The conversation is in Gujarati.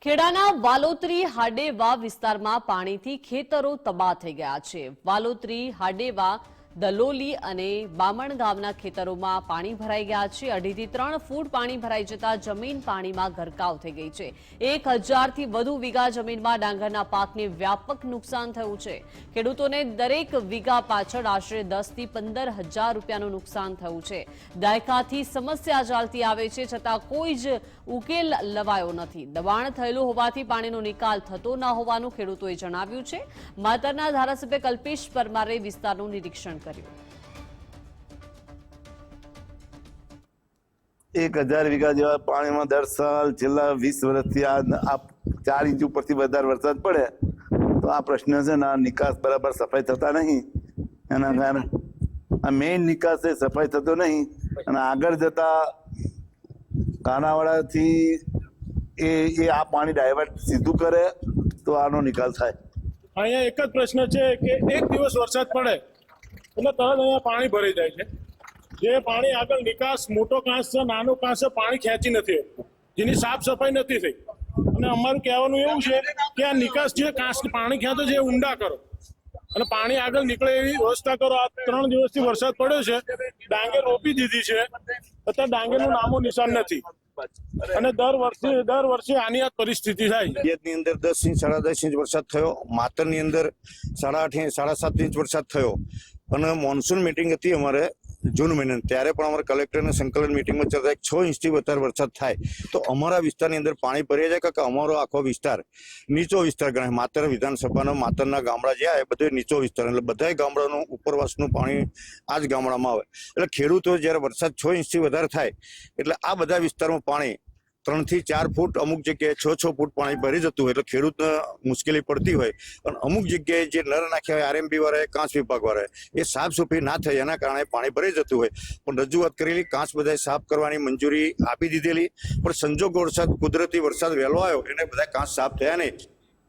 ખેડાના વાલોત્રી હાડેવા વિસ્તારમાં પાણીથી ખેતરો તબાહ થઈ ગયા છે। વાલોત્રી હાડેવા દલોલી અને બામણ ગામના ખેતરોમાં પાણી ભરાઈ ગયા છે। 2.5 થી 3 ફૂટ પાણી ભરાઈ જતા જમીન પાણીમાં ગરકાવ થઈ ગઈ છે। 1000 થી વધુ વીઘા જમીનમાં ડાંગરના પાકને વ્યાપક નુકસાન થયું છે। ખેડૂતોને દરેક વીઘા પાછળ આશરે 10 થી 15,000 રૂપિયાનું નુકસાન થયું છે। દાયકાથી સમસ્યા ચાલતી આવે છે, છતાં કોઈ જ ઉકેલ લવાયો નથી। દબાણ થયેલું હોવાથી પાણીનો નિકાલ થતો ન હોવાનું ખેડૂતોએ જણાવ્યું છે। માતરના ધારાસભ્ય કલ્પેશ પરમારે વિસ્તારનું નિરીક્ષણ કર્યું। 1000 વીઘા જેવા પાણીમાં દર સાલ છેલ્લા 20 વર્ષથી આ 4 ઇંચ ઉપરથી વધારે વરસાદ પડે તો આ પ્રશ્ન છે ને, નિકાસ બરાબર સફાઈ થતા નહીં। એના કારણે આ મેઇન નિકાસ છે, સફાઈ થતો નહીં અને આગળ જતા કાનાવાડાથી એ આ પાણી ડાયવર્ટ સીધું કરે તો આનો નિકાલ થાય। અહીંયા એક જ પ્રશ્ન છે કે એક દિવસ વરસાદ પડે એટલે તરત અહીંયા પાણી ભરાઈ જાય છે। જે પાણી આગળ નિકાસ મોટો કાંસ છે, નાનો કાંસ છે, પાણી ખેંચી નથી શકતું, જેની સાફ સફાઈ નથી થઈ। અને અમારું કહેવાનું એવું છે કે આ નિકાસ જે કાંસ પાણી ખેંચે છે એ ઊંડા કરો અને પાણી આગળ નીકળે એવી વ્યવસ્થા કરો। આ 3 દિવસથી વરસાદ પડ્યો છે, ડાંગર રોપી દીધી છે, છતાં ડાંગરનું નામો નિશાન નથી અને દર વર્ષે આની આ પરિસ્થિતિ થાય। ની અંદર 10 ઇંચ 10.5 ઇંચ વરસાદ થયો। માતરની અંદર 8.5 7.5 ઇંચ વરસાદ થયો અને મોન્સૂન મીટિંગ હતી અમારે જૂન મહિનાની, ત્યારે પણ અમારે કલેક્ટરને સંકલન મિટિંગમાં ચર્ચા 6 ઇંચથી વધારે વરસાદ થાય તો અમારા વિસ્તારની અંદર પાણી ભરાઈ જાય કે અમારો આખો વિસ્તાર નીચો વિસ્તાર ગણાય। માતર વિધાનસભાનો માતરના ગામડા જે આવે બધો નીચો વિસ્તાર, એટલે બધા ગામડાનું ઉપરવાસનું પાણી આ જ ગામડામાં આવે। એટલે ખેડૂતો જ્યારે વરસાદ 6 ઇંચથી વધારે થાય એટલે આ બધા વિસ્તારમાં પાણી 3 થી 4 ફૂટ, અમુક જગ્યાએ 6 ફૂટ પાણી ભરી જતું હોય એટલે ખેડૂતને મુશ્કેલી પડતી હોય। અને અમુક જગ્યાએ જે નર નાખ્યા હોય આરએમબી વાળા, કાંસ વિભાગ વાળા, એ સાફ સફાઈ ના થાય એના કારણે પાણી ભરાઈ જતું હોય। પણ રજૂઆત કરેલી, કાંસ બધા સાફ કરવાની મંજૂરી આપી દીધેલી, પણ સંજોગ વરસાદ, કુદરતી વરસાદ વહેલો આવ્યો એને બધા કાંસ સાફ થયા નહીં।